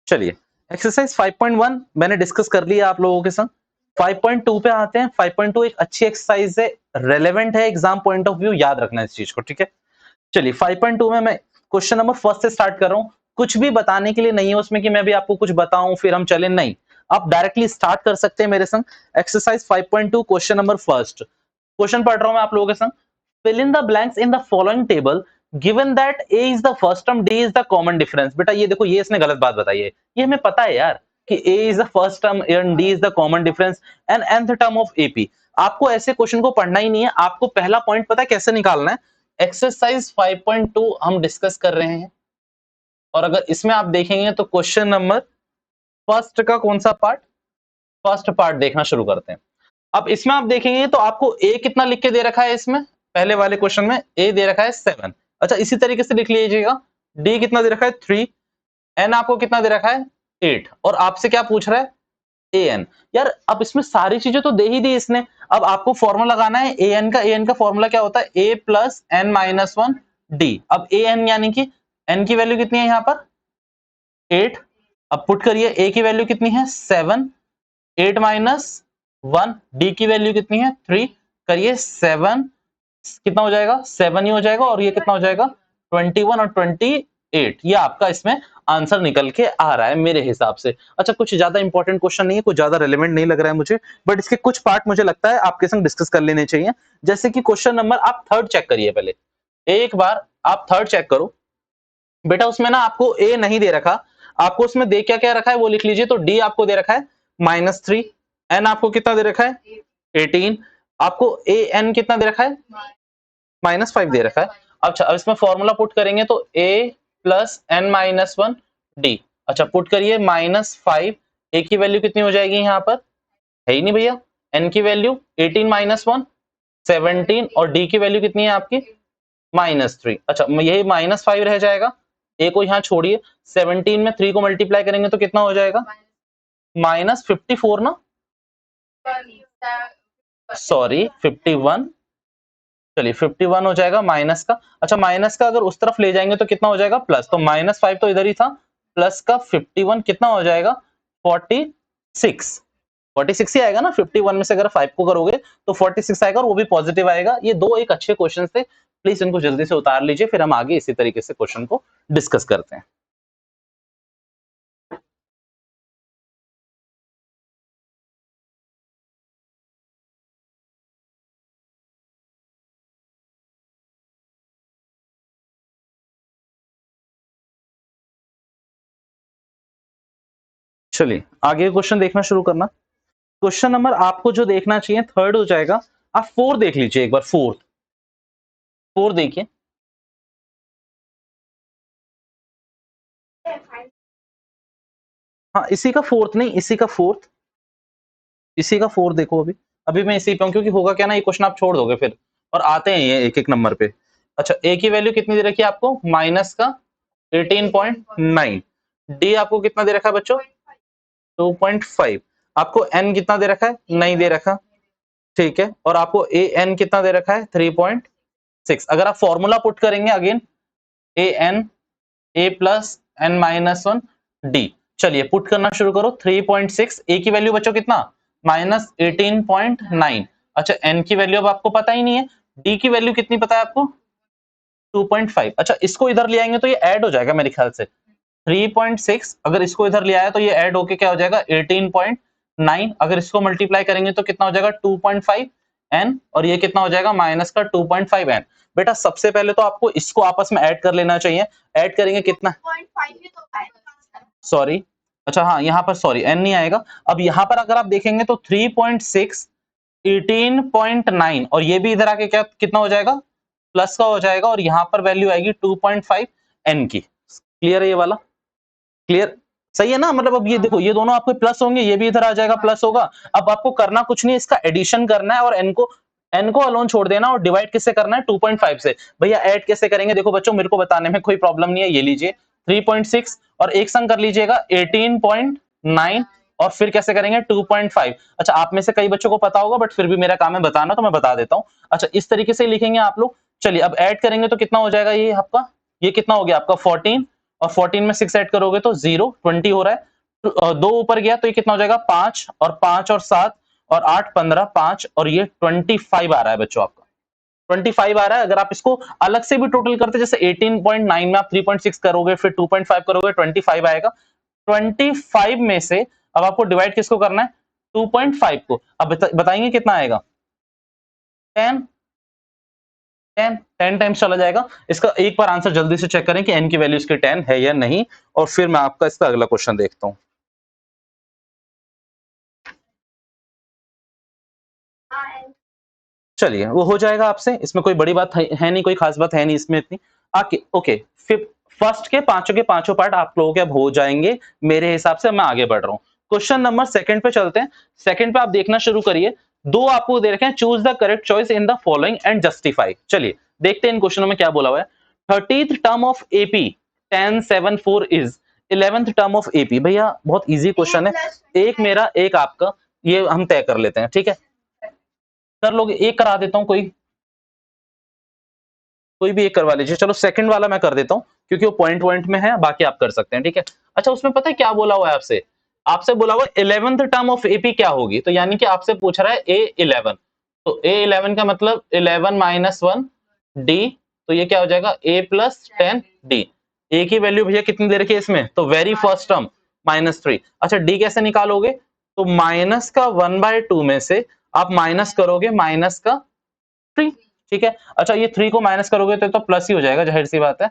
चलिए एक्सरसाइज 5.1 मैंने डिस्कस कर लिया आप लोगों के संग। 5.2 पे आते हैं। 5.2 एक अच्छी एक्सरसाइज है, रेलेवेंट है एग्जाम पॉइंट ऑफ व्यू, याद रखना इस चीज को, ठीक है। चलिए 5.2 में मैं क्वेश्चन नंबर फर्स्ट से स्टार्ट कर रहा हूँ। कुछ भी बताने के लिए नहीं है उसमें कि मैं भी आपको कुछ बताऊं फिर हम चले, नहीं, आप डायरेक्टली स्टार्ट कर सकते हैं मेरे संग। Exercise 5.2 question number first, question पढ़ रहा हूं मैं आप लोगों के संग। fill in the blanks in the following table given that a is the first term, d is the common difference। बेटा ये देखो, ये इसने गलत बात बताई है, ये हमें पता है यार कि a is the first term and d is the common difference and nth term of ap। आपको ऐसे क्वेश्चन को पढ़ना ही नहीं है, आपको पहला पॉइंट पता है कैसे निकालना है। एक्सरसाइज 5.2 हम डिस्कस कर रहे हैं और अगर इसमें आप देखेंगे तो क्वेश्चन नंबर फर्स्ट का कौन सा पार्ट, फर्स्ट पार्ट देखना शुरू करते हैं। अब इसमें आप देखेंगे तो आपको ए कितना लिख के दे रखा है, इसमें पहले वाले क्वेश्चन में ए दे रखा है 7। अच्छा इसी तरीके से लिख लीजिएगा, डी कितना दे रखा है 3, एन आपको कितना दे रखा है 8 और आपसे क्या पूछ रहा है ए एन। यार अब इसमें सारी चीजें तो दे ही दी इसने, अब आपको फॉर्मूला लगाना है ए एन का। ए एन का फॉर्मूला क्या होता है, a plus n minus one d. अब ए एन यानी कि एन की वैल्यू कितनी है यहाँ पर 8, अब पुट करिए, ए की वैल्यू कितनी है 7, 8 माइनस 1, डी की वैल्यू कितनी है 3, करिए 7 कितना हो जाएगा 7 ही हो जाएगा और ये कितना हो जाएगा 21 और 28। ये आपका इसमें आंसर निकल के आ रहा है मेरे हिसाब से। अच्छा कुछ ज्यादा इंपॉर्टेंट क्वेश्चन नहीं है, कुछ ज्यादा रेलेवेंट नहीं लग रहा है मुझे, बट इसके कुछ पार्ट मुझे लगता है आपके संग डिस्कस कर लेने चाहिए। जैसे कि क्वेश्चन नंबर आप थर्ड चेक करिए, पहले एक बार आप थर्ड चेक करो बेटा। उसमें ना आपको ए नहीं दे रखा, आपको उसमें दे क्या क्या रखा है वो लिख लीजिए। तो डी आपको दे रखा है -3, एन आपको कितना दे रखा है 18, आपको ए एन कितना दे रखा है -5 दे रखा है। अच्छा अब इसमें फॉर्मूला पुट करेंगे तो a plus n minus one d. अच्छा पुट करिए -5, ए की वैल्यू कितनी हो जाएगी यहाँ पर, है ही नहीं भैया, एन की वैल्यू 18 माइनस 1 17 और डी की वैल्यू कितनी है आपकी -3। अच्छा यही -5 रह जाएगा, ए को यहाँ छोड़िए, 17 में 3 को मल्टीप्लाई करेंगे तो कितना हो जाएगा -54 ना, सॉरी 51, चलिए 51 हो जाएगा माइनस का। अच्छा माइनस का अगर उस तरफ ले जाएंगे तो कितना हो जाएगा प्लस, तो -5 तो इधर ही था, प्लस का 51 कितना हो जाएगा 46, 46 ही आएगा ना, 51 में से अगर 5 को करोगे तो 46 आएगा और वो भी पॉजिटिव आएगा। ये दो एक अच्छे क्वेश्चन थे, प्लीज इनको जल्दी से उतार लीजिए, फिर हम आगे इसी तरीके से क्वेश्चन को डिस्कस करते हैं। चलिए आगे क्वेश्चन देखना शुरू करना। क्वेश्चन नंबर आपको जो देखना चाहिए थर्ड हो जाएगा, आप फोर देख लीजिए एक बार, फोर्थ फोर देखिए। हाँ इसी का फोर्थ, नहीं इसी का फोर्थ, इसी का फोर्थ देखो। अभी अभी मैं इसी पे हूं, क्योंकि होगा क्या ना, ये क्वेश्चन आप छोड़ दोगे फिर, और आते हैं ये एक एक नंबर पे। अच्छा ए की वैल्यू कितनी दे रखी है आपको माइनस का 18.9, डी आपको कितना दे रखा है बच्चों 2.5, आपको एन कितना दे रखा है नहीं दे रखा, ठीक है, और आपको ए एन कितना दे रखा है 3.6। अगर आप फॉर्मूला पुट करेंगे again a n a plus n minus one d, चलिए पुट करना शुरू करो। 3.6, ए की वैल्यू बच्चों कितना -18.9। अच्छा एन की वैल्यू अब आपको पता ही नहीं है, डी की वैल्यू कितनी पता है आपको 2.5। अच्छा इसको इधर ले आएंगे तो ये ऐड हो जाएगा मेरे ख्याल से 3.6, अगर इसको इधर ले आया तो ये ऐड होके क्या हो जाएगा 18.9, अगर इसको मल्टीप्लाई करेंगे तो कितना हो जाएगा 2.5 एन, और ये कितना हो जाएगा माइनस का 2.5 एन। बेटा सबसे पहले तो आपको इसको आपस में ऐड कर लेना चाहिए, ऐड करेंगे कितना, सॉरी, अच्छा हाँ यहाँ पर सॉरी एन नहीं आएगा। अब यहाँ पर अगर आप देखेंगे तो 3.6 18.9 और ये भी इधर आके क्या कितना हो जाएगा प्लस का हो जाएगा, और यहाँ पर वैल्यू आएगी 2.5 एन की। क्लियर है ये वाला, क्लियर सही है ना, मतलब अब ये देखो ये दोनों आपके प्लस होंगे, ये भी इधर आ जाएगा प्लस होगा। अब आपको करना कुछ नहीं, इसका एडिशन करना है और एन को अलोन छोड़ देना, और डिवाइड किससे करना है 2.5 से। भैया ऐड कैसे करेंगे, देखो बच्चों मेरे को बताने में कोई प्रॉब्लम नहीं है, ये लीजिए 3.6 और एक संग कर लीजिएगा 18.9 और फिर कैसे करेंगे 2.5। अच्छा आप में से कई बच्चों को पता होगा बट फिर भी मेरा काम है बताना, तो मैं बता देता हूँ। अच्छा इस तरीके से लिखेंगे आप लोग। चलिए अब ऐड करेंगे तो कितना हो जाएगा ये आपका, ये कितना हो गया आपका 14 और 14 में 6 ऐड करोगे तो 0, 20 हो रहा है। तो, 2 ऊपर गया तो ये कितना हो जाएगा 5 और 7 और 8 15 5 और ये 25 आ रहा है बच्चों आपका। 25 आ रहा है। अगर आप इसको अलग से भी टोटल करते जैसे 18.9 में आप 3.6 करोगे फिर 2.5 करोगे 25 आएगा। 25 में से अब आपको डिवाइड किसको करना है 2.5 को। अब बताएंगे कितना आएगा 10 10 10 टाइम्स चला जाएगा। इसका एक बार आंसर जल्दी से चेक करें कि n की वैल्यू इसके 10 है या नहीं और फिर मैं आपका इसका अगला क्वेश्चन देखता हूं। चलिए वो हो जाएगा आपसे, इसमें कोई बड़ी बात है नहीं, कोई खास बात है नहीं इसमें इतनी। आके ओके फिर फर्स्ट के पांचों पार्ट आप लोगों के अब हो जाएंगे मेरे हिसाब से। मैं आगे बढ़ रहा हूँ क्वेश्चन नंबर सेकंड पे चलते हैं। सेकंड पे आप देखना शुरू करिए। दो आपको दे रखे हैं, choose the correct choice in the following and justify. चलिए देखते हैं इन क्वेश्चनों में क्या बोला हुआ है। 30th term of AP 1074 is 11th term of AP. भैया बहुत इजी क्वेश्चन है, एक मेरा एक आपका, ये हम तय कर लेते हैं ठीक है। कर लोगे, एक करा देता हूं, कोई भी एक करवा लीजिए। चलो सेकंड वाला मैं कर देता हूं क्योंकि वो पॉइंट पॉइंट में है, बाकी आप कर सकते हैं ठीक है। अच्छा उसमें पता है क्या बोला हुआ है आपसे, आपसे बोला हुआ है 11th टर्म ऑफ एपी क्या होगी, तो यानी कि आपसे पूछ रहा है A11। तो A11 का मतलब 11 माइनस 1 D, तो ये क्या हो जाएगा A प्लस 10 D। A की वैल्यू भैया कितनी दे रखी है इसमें, तो वेरी फर्स्ट टर्म -3। अच्छा D कैसे निकालोगे, तो माइनस का 1/2 में से आप माइनस करोगे माइनस का 3 ठीक है। अच्छा ये 3 को माइनस करोगे तो प्लस ही हो जाएगा, जाहिर सी बात है।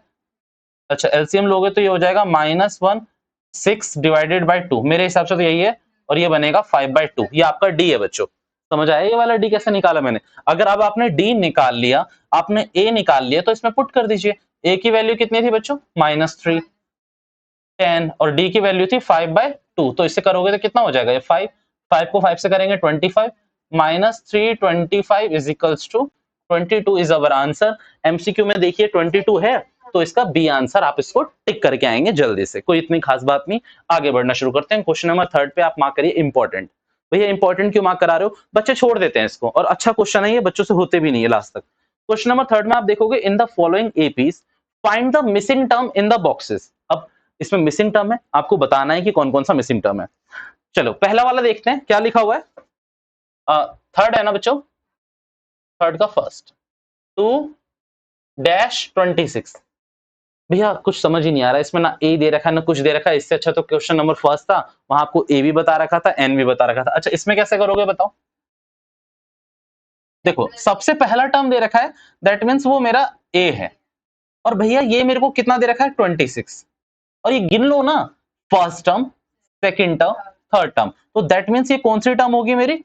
अच्छा एलसीएम लोगे तो ये हो जाएगा -1 6 डिवाइडेड बाय 2, मेरे हिसाब से तो यही है, और ये बनेगा 5/2। ये आपका डी है बच्चों, समझ आया ये वाला डी कैसे निकाला मैंने। अगर अब आपने डी निकाल लिया, आपने ए निकाल लिया, तो इसमें पुट कर दीजिए। ए की वैल्यू कितनी थी बच्चों -3 10 और डी की वैल्यू थी 5/2, तो इससे करोगे तो कितना हो जाएगा ये 5 5 को 5 से करेंगे 25 -3 25 is equals to 22 is our answer. MCQ में देखिए 22 है तो इसका बी आंसर आप इसको टिक करके आएंगे जल्दी से, कोई इतनी खास बात नहीं। आगे बढ़ना शुरू करते हैं। क्वेश्चन नंबर 3 पे आप मार्क करिए इंपॉर्टेंट। भैया इंपॉर्टेंट क्यों मार्क करा रहे हो, बच्चे छोड़ देते हैं इसको, और अच्छा क्वेश्चन है ये, बच्चों से होते भी नहीं है लास्ट तक। क्वेश्चन नंबर 3 में आप देखोगे in the following APs find the missing term in the boxes. अब इसमें मिसिंग टर्म है, आपको बताना है कि कौन कौन सा मिसिंग टर्म है। चलो पहला वाला देखते हैं क्या लिखा हुआ है। थर्ड है ना बच्चों, थर्ड का फर्स्ट 2-26। भैया कुछ समझ ही नहीं आ रहा है इसमें, ना ए दे रखा है ना कुछ दे रखा है। इससे अच्छा तो क्वेश्चन नंबर फर्स्ट था, वहां आपको ए भी बता रखा था एन भी बता रखा था। अच्छा इसमें कैसे करोगे बताओ। देखो सबसे पहला टर्म दे रखा है, दैट मीन्स वो मेरा ए है, और भैया ये मेरे को कितना दे रखा है 26, और ये गिन लो ना, first term second term third term, तो दैट मीन्स ये कौन सी टर्म होगी मेरी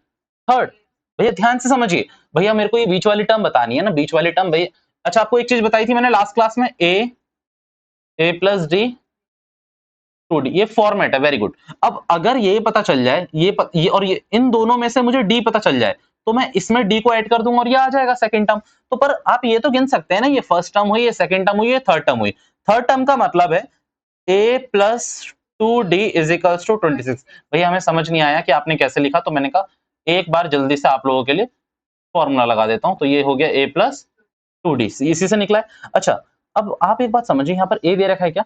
थर्ड। भैया ध्यान से समझिए, भैया मेरे को ये बीच वाली टर्म बतानी है ना, बीच वाली टर्म भैया। अच्छा आपको एक चीज बताई थी मैंने लास्ट क्लास में, ए प्लस डी 2D, ये फॉर्मेट है, वेरी गुड। अब अगर ये पता चल जाए ये और ये इन दोनों में से मुझे डी पता चल जाए, तो मैं इसमें डी को ऐड कर दूंगा और ये आ जाएगा सेकंड टर्म। तो पर आप ये तो गिन सकते हैं ना, ये फर्स्ट टर्म हुई, ये सेकंड टर्म हुई, ये थर्ड टर्म हुई। थर्ड टर्म का मतलब है a plus 2d is equals to 26। भैया हमें समझ नहीं आया कि आपने कैसे लिखा, तो मैंने कहा एक बार जल्दी से आप लोगों के लिए फॉर्मूला लगा देता हूं, तो ये हो गया a प्लस 2d, इसी से निकला है। अच्छा अब आप एक बात समझिए, यहाँ पर a दे रखा है क्या,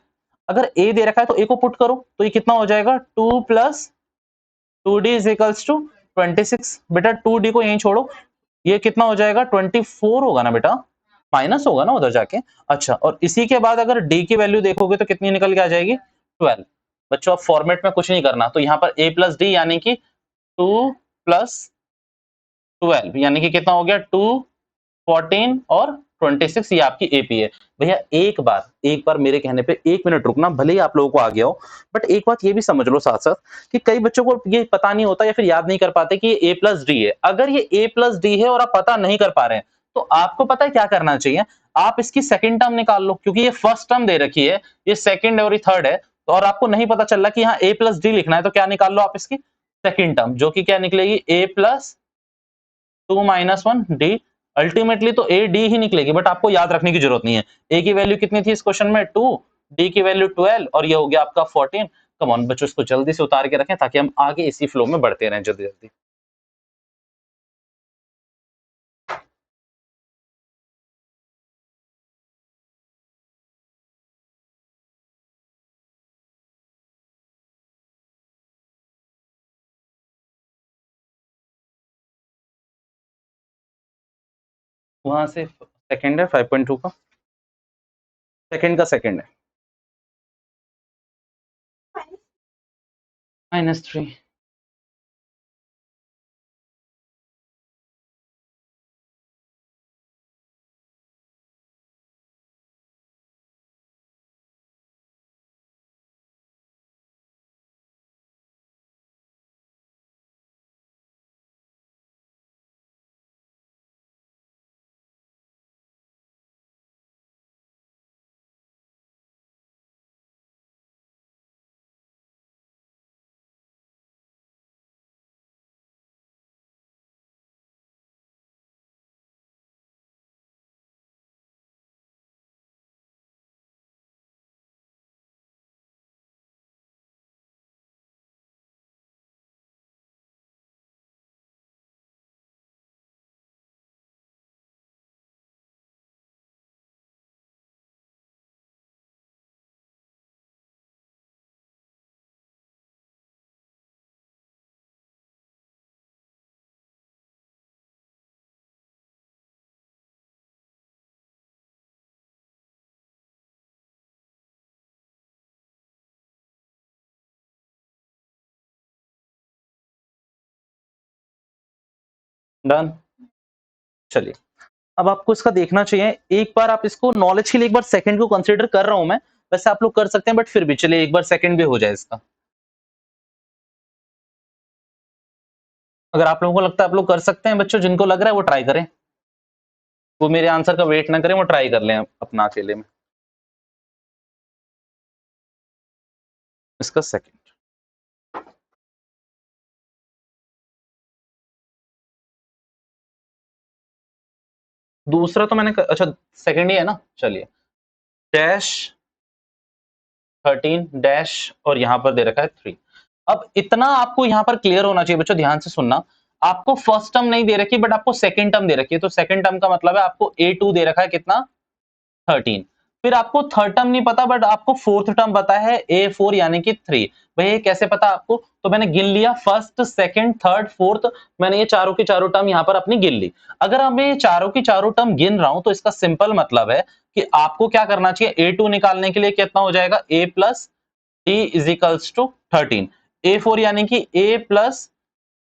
अगर a दे रखा है तो a को पुट करो, तो ये कितना हो जाएगा 2 plus 2d is equals to 26। बेटा 2d को यहीं छोड़ो, ये कितना हो जाएगा 24 होगा ना बेटा, माइनस होगा ना उधर जाके। अच्छा और इसी के बाद अगर डी की वैल्यू देखोगे तो कितनी निकल के आ जाएगी 12। बच्चों अब फॉर्मेट में कुछ नहीं करना, तो यहाँ पर a प्लस डी यानी कि 2 प्लस 12 यानी कि कितना हो गया 2 14 और 26, ये आपकी एपी है। भैया एक बार मेरे कहने पे 1 मिनट रुकना, भले ही आप लोगों को आ गया हो, बट एक बात ये भी समझ लो साथ साथ कि कई बच्चों को ये पता नहीं होता या फिर याद नहीं कर पाते कि ये a प्लस डी है। अगर ये a प्लस डी है और आप पता नहीं कर पा रहे हैं, तो आपको पता है क्या करना चाहिए, आप इसकी सेकंड टर्म निकाल लो, क्योंकि ये फर्स्ट टर्म दे रखी है, ये सेकंड और ये थर्ड है, तो और आपको नहीं पता चल रहा कि यहाँ a प्लस डी लिखना है, तो क्या निकाल लो आप इसकी सेकंड टर्म, जो कि क्या निकलेगी a plus 2 minus 1 D. Ultimately तो ए डी ही निकलेगी, बट आपको याद रखने की जरूरत नहीं है। ए की वैल्यू कितनी थी इस क्वेश्चन में 2, डी की वैल्यू 12 और ये हो गया आपका 14। कम ऑन बच्चों, इसको जल्दी से उतार के रखें ताकि हम आगे इसी फ्लो में बढ़ते रहें जल्दी जल्दी। वहां से सेकंड है 5.2 का, सेकंड का सेकंड है -3। डन। चलिए, अब आपको इसका देखना चाहिए, एक बार आप इसको नॉलेज के लिए एक बार सेकंड को कंसीडर कर रहा हूं मैं, वैसे आप लोग कर सकते हैं बट फिर भी चलिए एक बार सेकंड भी हो जाए इसका। अगर आप लोगों को लगता है आप लोग कर सकते हैं बच्चों, जिनको लग रहा है वो ट्राई करें, वो मेरे आंसर का वेट ना करें, वो ट्राई कर लें अपना अकेले में इसका सेकंड। दूसरा तो मैंने अच्छा सेकंड ही है ना, चलिए डैश 13 डैश और यहां पर दे रखा है 3। अब इतना आपको यहां पर क्लियर होना चाहिए बच्चों, ध्यान से सुनना, आपको फर्स्ट टर्म नहीं दे रखी बट आपको सेकंड टर्म दे रखी है, तो सेकंड टर्म का मतलब है आपको A2 दे रखा है कितना 13। फिर आपको थर्ड टर्म नहीं पता बट आपको फोर्थ टर्म पता है A4 यानी कि 3। भैया कैसे पता आपको, तो मैंने गिन लिया फर्स्ट सेकंड थर्ड फोर्थ, मैंने ये चारों की चारों टर्म यहां पर अपनी गिन ली। अगर अब मैं ये चारों की चारों टर्म गिन रहा हूं तो इसका सिंपल मतलब है कि आपको क्या करना चाहिए, A2 निकालने के लिए कितना हो जाएगा A plus d is equals to 13, A4 यानी कि A plus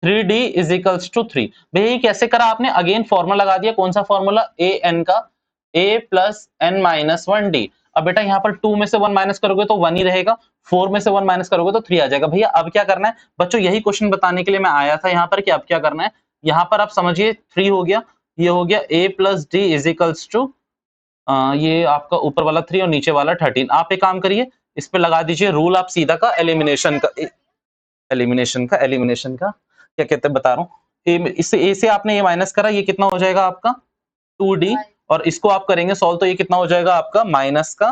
3D is equals to 3। भैया ये कैसे करा आपने, अगेन फॉर्मूला लगा दिया, कौन सा फॉर्मूला, ए एन का, A plus n minus 1D। अब बेटा यहाँ पर 2 में से 1 माइनस करोगे तो 1 ही रहेगा, 4 में से 1 माइनस करोगे तो 3 आ जाएगा। भैया अब क्या करना है बच्चों, यही क्वेश्चन बताने के लिए मैं आया था यहाँ पर कि अब क्या करना है, यहाँ पर आप समझिए 3 हो गया, ये हो गया A plus d is equals to ये आपका ऊपर वाला 3 और नीचे वाला 13। आप एक काम करिए, इस पे लगा दीजिए रूल आप सीधा का एलिमिनेशन का, एलिमिनेशन का क्या कहते हैं बता रहा हूँ, इससे ए से आपने ये माइनस करा, ये कितना हो जाएगा आपका 2D, और इसको आप करेंगे सॉल्व तो ये कितना हो जाएगा आपका माइनस का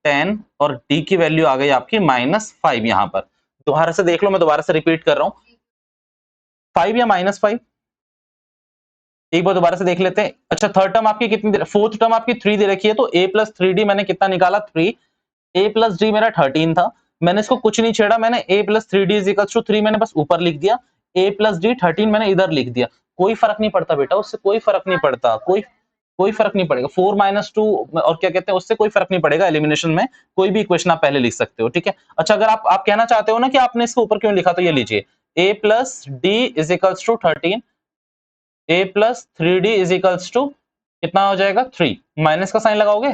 10, और D की वैल्यू आ गई आपकी -5। यहाँ पर दोबारा से देख लो, मैं दोबारा से रिपीट कर रहा हूँ, 5 या -5, एक बार दोबारा से देख लेते हैं। अच्छा थर्ड टर्म आपकी कितनी, फोर्थ टर्म आपकी 3 दे रखी है, तो A प्लस 3D मैंने कितना निकाला 3, A प्लस डी मेरा 13 था, मैंने इसको कुछ नहीं छेड़ा, मैंने A plus 3D is equal to 3 मैंने बस ऊपर लिख दिया, A प्लस डी 13 मैंने इधर लिख दिया, कोई फर्क नहीं पड़ता बेटा, उससे कोई फर्क नहीं पड़ता, कोई कोई फर्क नहीं पड़ेगा, 4 माइनस 2 और क्या कहते हैं उससे कोई फर्क नहीं पड़ेगा, एलिमिनेशन में कोई भी इक्वेशन आप पहले लिख सकते हो, ठीक है। अच्छा अगर आप कहना चाहते हो ना कि आपने इसको ऊपर क्यों लिखा, तो ये लीजिए A plus d is equal to 13, A plus 3D is equals to कितना हो जाएगा 3, माइनस का साइन लगाओगे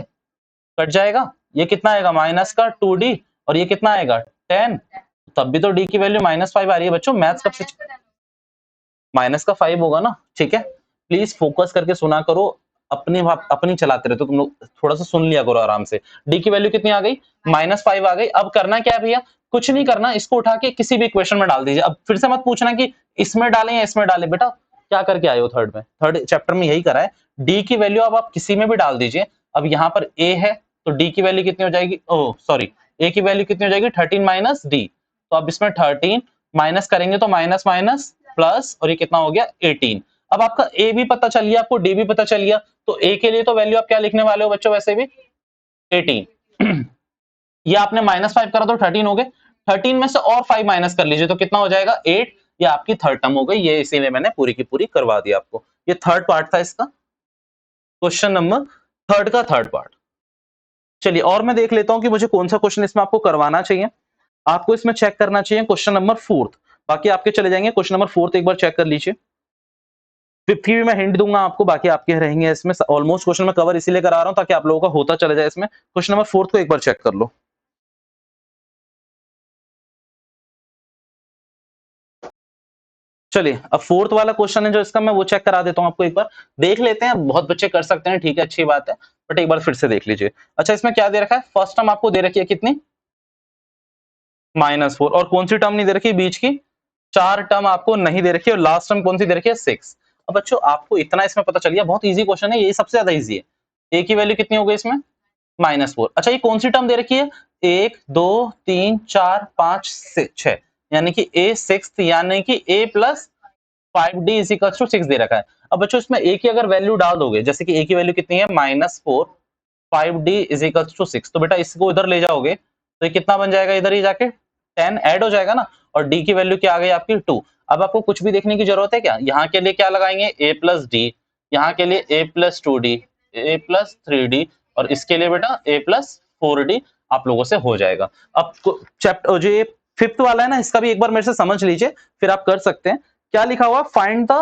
कट जाएगा, ये कितना आएगा माइनस का 2D, और ये कितना आएगा 10, तब भी तो D की वैल्यू -5 आ रही है बच्चों, मैथ्स कब से माइनस का 5 होगा ना, ठीक है। प्लीज फोकस करके सुना करो, अपनी चलाते रहते हो तुम लोग, थोड़ा सा सुन लिया करो आराम से। D की वैल्यू कितनी आ गई -5 आ गई, अब करना क्या है भैया, कुछ नहीं करना, इसको उठा के किसी भी इक्वेशन में डाल दीजिए। अब फिर से मत पूछना कि इसमें डालें या इसमें डालें, बेटा क्या करके आए हो थर्ड में, थर्ड चैप्टर में यही करा है, D की वैल्यू अब आप किसी में भी डाल दीजिए। अब यहाँ पर A है तो D की वैल्यू कितनी हो जाएगी, ओह सॉरी A की वैल्यू कितनी हो जाएगी 13 माइनस D, तो अब इसमें 13 माइनस करेंगे तो माइनस माइनस प्लस, और ये कितना हो गया 18। अब आपका A भी पता चल गया, आपको D भी पता चल गया, तो A के लिए तो वैल्यू आप क्या लिखने वाले हो बच्चों वैसे भी 18। ये आपने -5 करा तो 13 हो गए, 13 में से और 5 माइनस कर लीजिए तो कितना हो जाएगा 8, ये आपकी थर्ड टर्म हो गई, ये इसी में मैंने पूरी की पूरी करवा दी आपको, ये थर्ड पार्ट था इसका। क्वेश्चन नंबर थर्ड का थर्ड पार्ट। चलिए और मैं देख लेता हूं कि मुझे कौन सा क्वेश्चन इसमें आपको करवाना चाहिए। आपको इसमें चेक करना चाहिए क्वेश्चन नंबर फोर्थ, बाकी आपके चले जाएंगे। क्वेश्चन नंबर फोर्थ एक बार चेक कर लीजिए। फिफ्थ की भी मैं हिंट दूंगा आपको, बाकी आपके रहेंगे इसमें। ऑलमोस्ट क्वेश्चन मैं कवर इसीलिए करा रहा हूं ताकि आप लोगों का होता चला जाए इसमें। क्वेश्चन नंबर फोर्थ को एक बार चेक कर लो। चलिए अब फोर्थ वाला क्वेश्चन है जो इसका, मैं वो चेक करा देता हूं आपको। एक बार देख लेते हैं, बहुत बच्चे कर सकते हैं, ठीक है, अच्छी बात है, बट एक बार फिर से देख लीजिए। अच्छा इसमें क्या दे रखा है, फर्स्ट टर्म आपको दे रखी है कितनी, -4, और कौन सी टर्म नहीं दे रखी बीच की, 4 टर्म आपको नहीं दे रखी है, और लास्ट टर्म कौन सी दे रखी है, 6। अब बच्चों आपको इतना इसमें पता चल गया, बहुत इजी क्वेश्चन है, यही सबसे ज्यादा इजी है। ए की वैल्यू कितनी हो गई इसमें, -4। अच्छा ये कौन सी टर्म दे रखी है, 1 2 3 4 5 6, यानी कि ए 6, यानी कि A plus 5d is equal to 6 दे रखा है। अब बच्चों इसमें ए की अगर वैल्यू डाल दोगे, जैसे कि ए की वैल्यू कितनी है, -4, 5d इज इक्वल टू 6, तो बेटा इसको इधर ले जाओगे तो ये कितना बन जाएगा, इधर ही जाके 10 ऐड हो जाएगा ना, और d की वैल्यू क्या आ गई आपकी 2। अब आपको कुछ भी देखने की जरूरत है क्या, यहाँ के लिए क्या लगाएंगे, a प्लस डी, यहाँ के लिए a plus 2d, a plus 3d, और इसके लिए बेटा a प्लस 4d आप लोगों से हो जाएगा। अब चैप्टर जो ये फिफ्थ वाला है ना, इसका भी एक बार मेरे से समझ लीजिए, फिर आप कर सकते हैं। क्या लिखा हुआ, find the,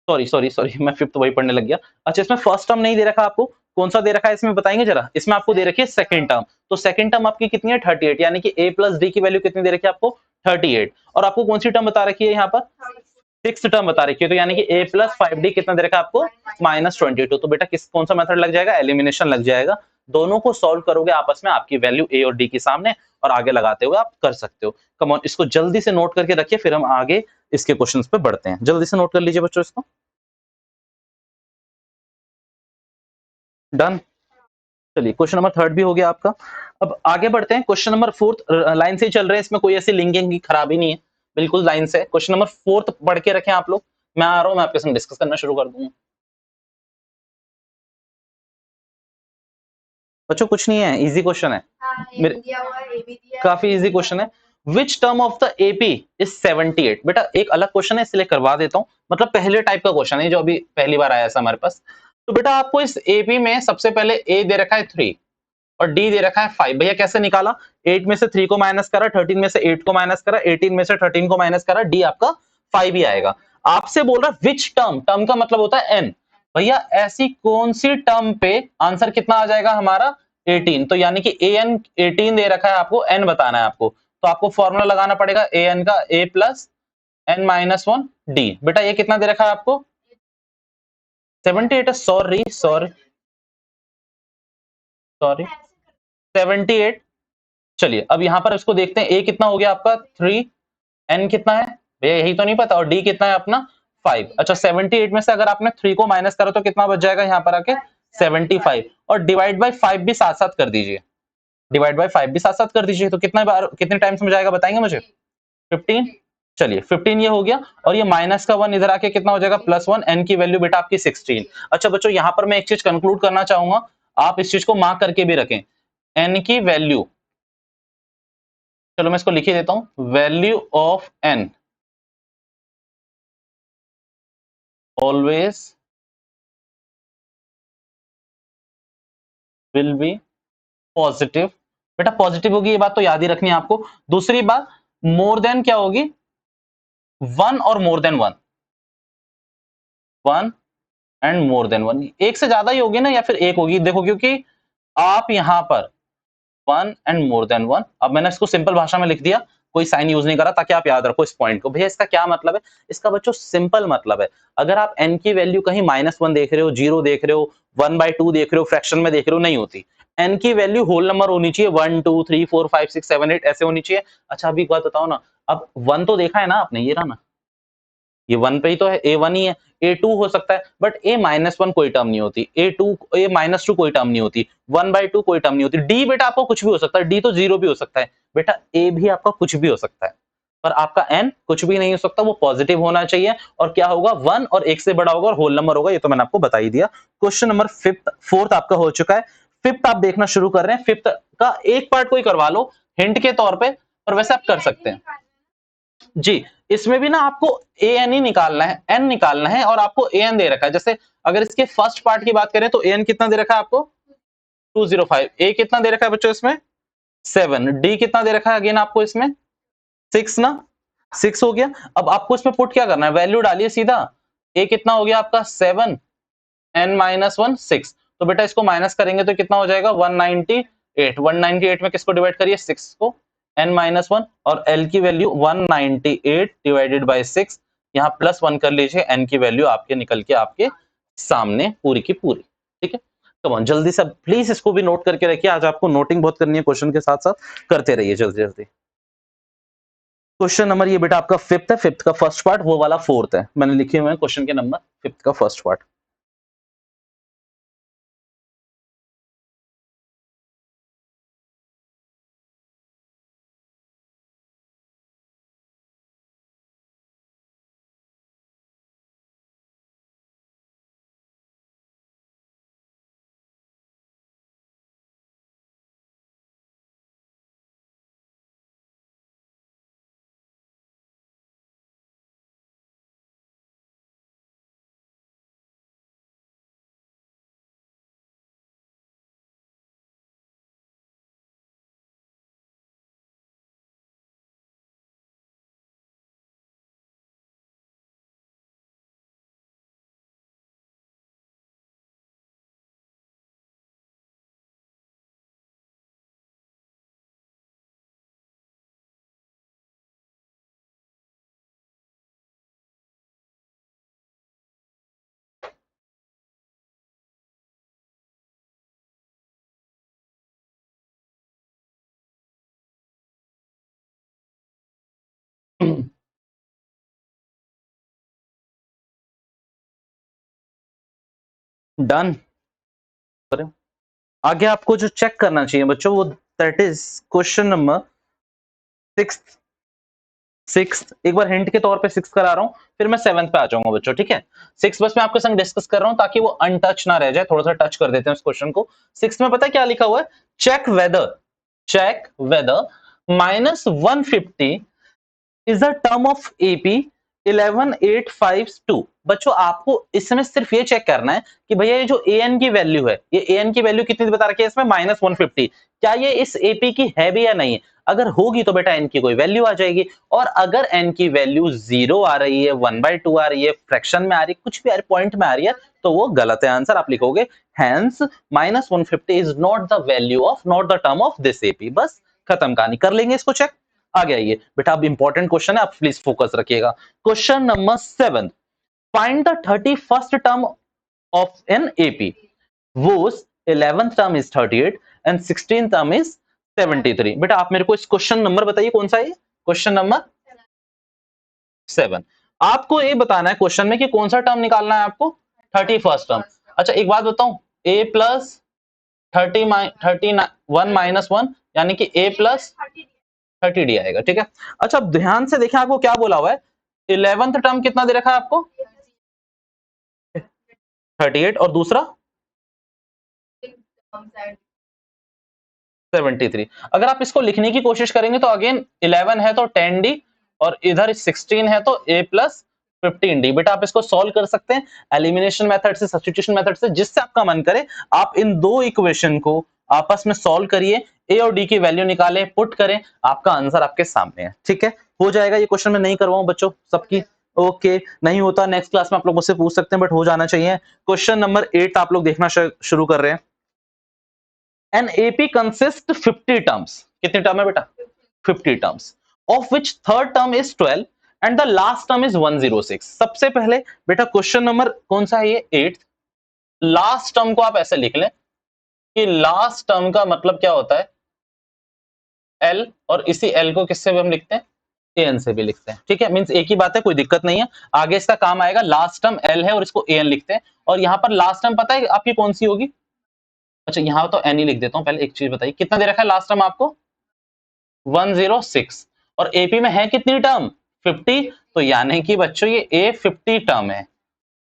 sorry sorry sorry मैं फिफ्थ वही पढ़ने लग गया। अच्छा इसमें फर्स्ट टर्म नहीं दे रखा आपको, कौन सा दे रखा है इसमें बताएंगे जरा। इसमें आपको दे रखी है सेकंड टर्म, तो सेकंड टर्म आपकी कितनी है, 38, यानी कि a प्लस डी की वैल्यू कितनी दे रखी है आपको, 38। और आपको कौन सी टर्म बता रखी है यहाँ पर, 6 टर्म बता रखी है, तो यानी कि a प्लस 5d कितना दे रखा है आपको, -22। तो बेटा किस कौन सा मेथड लग जाएगा, एलिमिनेशन लग जाएगा। दोनों को सॉल्व करोगे आपस में, आपकी वैल्यू a और d के सामने, और आगे लगाते हुए आप कर सकते हो। कम ऑन, इसको जल्दी से नोट करके रखिए, फिर हम आगे इसके क्वेश्चंस पे बढ़ते हैं। जल्दी से नोट कर लीजिए बच्चों इसको। डन। चलिए क्वेश्चन नंबर थर्ड भी हो गया आपका। अब आगे बढ़ते हैं, क्वेश्चन नंबर फोर्थ लाइन से ही चल रहे हैं, इसमें कोई ऐसी लिंकिंग की खराबी नहीं है, बिल्कुल लाइन से। क्वेश्चन नंबर फोर्थ पढ़ के रखें आप लोग, मैं आ रहा हूं, मैं आपके साथ डिस्कस करना शुरू कर दूंगा। बच्चों कुछ नहीं है, इजी क्वेश्चन है, काफी इजी क्वेश्चन है। Which term of the AP is 78, बेटा एक अलग क्वेश्चन है इसलिए करवा देता हूं, मतलब पहले टाइप का क्वेश्चन है जो अभी पहली बार आया है हमारे पास। तो बेटा आपको इस एपी में सबसे पहले ए दे रखा है 3 और डी दे रखा है 5। भैया कैसे निकाला, 8 में से 3 को माइनस करा, 13 में से 8 को माइनस करा, 18 में से 13 को माइनस करा, डी आपका 5 ही आएगा। आपसे बोल रहा है विच टर्म, टर्म का मतलब होता है एन। भैया ऐसी कौन सी टर्म पे आंसर कितना आ जाएगा हमारा 18, तो यानी कि ए एन 18 दे रखा है आपको, एन बताना है आपको, तो आपको फॉर्मूला लगाना पड़ेगा ए एन का, ए प्लस एन -1 डी। बेटा ये कितना दे रखा है आपको, 78, सॉरी सॉरी सॉरी 78। चलिए अब यहां पर इसको देखते हैं, ए कितना हो गया आपका 3, एन कितना है भैया यही तो नहीं पता, और डी कितना है अपना 5। अच्छा 78 में से अगर आपने 3 को माइनस करो तो कितना बच जाएगा यहाँ पर आके 75, और डिवाइड बाय 5 भी साथ साथ कर दीजिए, डिवाइड बाय 5 भी साथ साथ कर दीजिए, तो कितने बार कितने टाइम्स में जाएगा बताएंगे मुझे, 15। चलिए 15 ये हो गया, और ये माइनस का 1 इधर आके कितना हो जाएगा +1, एन की वैल्यू बेटा आपकी 16। अच्छा बच्चों यहाँ पर मैं एक चीज कंक्लूड करना चाहूंगा, आप इस चीज को मार्क करके भी रखें, एन की वैल्यू, चलो मैं इसको लिख ही देता हूं, value of n always will be positive. बेटा पॉजिटिव होगी, ये बात तो याद ही रखनी है आपको। दूसरी बात, मोर देन क्या होगी, 1 और more than 1, 1 and more than 1, एक से ज्यादा ही होगी ना, या फिर एक होगी, देखो क्योंकि आप यहां पर 1 एंड मोर देन 1, अब मैंने इसको सिंपल भाषा में लिख दिया, कोई साइन यूज नहीं करा, ताकि आप याद रखो इस पॉइंट को। भैया इसका क्या मतलब है, इसका बच्चों सिंपल मतलब है, अगर आप n की वैल्यू कहीं -1 देख रहे हो, 0 देख रहे हो, 1/2 देख रहे हो, फ्रैक्शन में देख रहे हो, नहीं होती। n की वैल्यू होल नंबर होनी चाहिए, 1 2 3 4 5 6 7 8 ऐसे होनी चाहिए। अच्छा अभी एक बात बताओ ना, अब 1 तो देखा है ना आपने, ये रहा ना, ये 1 पे ही तो है, A1 ही है, A2 हो सकता है, बट A-1 कोई टर्म नहीं होती, A-2 कोई टर्म नहीं होती, 1/2 कोई टर्म नहीं होती। D बेटा आपको कुछ भी हो सकता है, D तो 0 भी हो सकता है, बेटा A भी आपका कुछ भी हो सकता है, पर आपका n कुछ भी नहीं हो सकता, वो पॉजिटिव होना चाहिए, और क्या होगा 1 और 1 से बड़ा होगा और होल नंबर होगा, ये तो मैंने आपको बता ही दिया। क्वेश्चन नंबर फोर्थ आपका हो चुका है। फिफ्थ आप देखना शुरू कर रहे हैं, फिफ्थ का एक पार्ट कोई करवा लो हिंट के तौर पे, और वैसे आप कर सकते हैं। जी, इसमें भी ना आपको ए एन ही निकालना है, एन निकालना है, और आपको ए एन दे रखा है। जैसे अगर इसके फर्स्ट पार्ट की बात करें तो ए एन कितना दे रखा है आपको 205, ए कितना दे रखा है बच्चों इसमें 7, डी कितना दे रखा है अगेन आपको इसमें 6 ना, 6 हो गया। अब आपको इसमें पुट क्या करना है, वैल्यू डालिए सीधा। ए कितना हो गया आपका 7, एन माइनस 1 6, तो बेटा इसको माइनस करेंगे तो कितना हो जाएगा 198। 198 में किसको डिवाइड करिए 6 को, एन माइनस 1, और एल की वैल्यू 198 डिवाइडेड बाय 6, यहाँ प्लस 1 कर लीजिए, एन की वैल्यू आपके निकल के आपके सामने पूरी की पूरी। ठीक है, कम ऑन जल्दी से प्लीज इसको भी नोट करके रखिए, आज आपको नोटिंग बहुत करनी है, क्वेश्चन के साथ साथ करते रहिए जल्दी जल्दी। क्वेश्चन नंबर ये बेटा आपका फिफ्थ है, फिफ्थ का फर्स्ट पार्ट, वो वाला फोर्थ है, मैंने लिखे हुए हैं क्वेश्चन के नंबर, फिफ्थ का फर्स्ट पार्ट। डन। आगे आपको जो चेक करना चाहिए बच्चों, वो that is question number six. एक बार हिंट के तौर पे 6 करा रहा हूं, फिर मैं 7 पे आ जाऊंगा बच्चों, ठीक है। 6 बस मैं आपके संग डिस्कस कर रहा हूं ताकि वो अनटच ना रह जाए, थोड़ा सा टच कर देते हैं उस क्वेश्चन को। 6 में पता है क्या लिखा हुआ है, check whether -150 is the term of AP 11852। बच्चों आपको इसमें सिर्फ ये चेक करना है कि भैया ये जो ए एन की वैल्यू है, ये ए एन की वैल्यू कितनी बता रखी है इसमें -150, क्या ये इस एपी की है भी या नहीं। अगर होगी तो बेटा एन की कोई वैल्यू आ जाएगी, और अगर एन की वैल्यू 0 आ रही है, 1/2 आ रही है, फ्रैक्शन में आ रही है, कुछ भी पॉइंट में आ रही है, तो वो गलत है आंसर। आप लिखोगे hence -150 is not the value of, not the term of this AP. बस खत्म कहानी, कर लेंगे इसको चेक। आगे आइए बेटा, अब इंपॉर्टेंट क्वेश्चन है, आप प्लीज फोकस रखिएगा। Question number 7, find the 31st term of an AP whose 11th term is 38 and 16th term is 73। बेटा आप मेरे को इस क्वेश्चन नंबर बताइए कौन सा है, क्वेश्चन नंबर 7। आपको ये बताना है क्वेश्चन में कि कौन सा टर्म निकालना है आपको, 31st टर्म। अच्छा एक बात बताऊं, a प्लस 31 माइनस 1 यानी कि a प्लस 30d आएगा, ठीक है। अच्छा अब ध्यान से देखें, आपको क्या बोला हुआ है, 11th टर्म कितना दे रखा है आपको 38, और दूसरा 73। अगर आप इसको लिखने की कोशिश करेंगे तो अगेन 11 है तो 10d, और इधर 16 है तो a प्लस 15d। बेटा आप इसको सॉल्व कर सकते हैं एलिमिनेशन मेथड से, सब्स्टिट्यूशन मेथड से, जिससे आपका मन करे आप इन दो इक्वेशन को आपस में सॉल्व करिए, a और d की वैल्यू निकालें, पुट करें, आपका आंसर आपके सामने है, ठीक है। हो जाएगा ये क्वेश्चन मैं नहीं करवाऊं बच्चों सबकी, ओके नहीं होता नेक्स्ट क्लास में आप लोग मुझसे पूछ सकते हैं, बट हो जाना चाहिए। क्वेश्चन नंबर 8 आप लोग देखना शुरू कर रहे हैं। An AP consists 50 terms. कितने टर्म है बेटा 50 terms, of which third term is 12 and the last term is 106। सबसे पहले बेटा क्वेश्चन नंबर कौन सा है, ये 8th। लास्ट टर्म को आप ऐसे लिख लें कि लास्ट टर्म का मतलब क्या होता है L, और इसी L को किससे भी हम लिखते हैं, AN से भी लिखते हैं, ठीक है। मींस एक ही बात है, कोई दिक्कत नहीं है, आगे इसका काम आएगा। लास्ट टर्म L है और इसको AN लिखते हैं, और यहां पर लास्ट टर्म पता है आपकी कौन सी होगी। अच्छा यहां तो एन ही लिख देता हूं, पहले एक चीज बताइए कितना दे रखा है लास्ट टर्म आपको 106, और एपी में है कितनी टर्म 50, तो यानी कि बच्चों ये ए 50 टर्म है।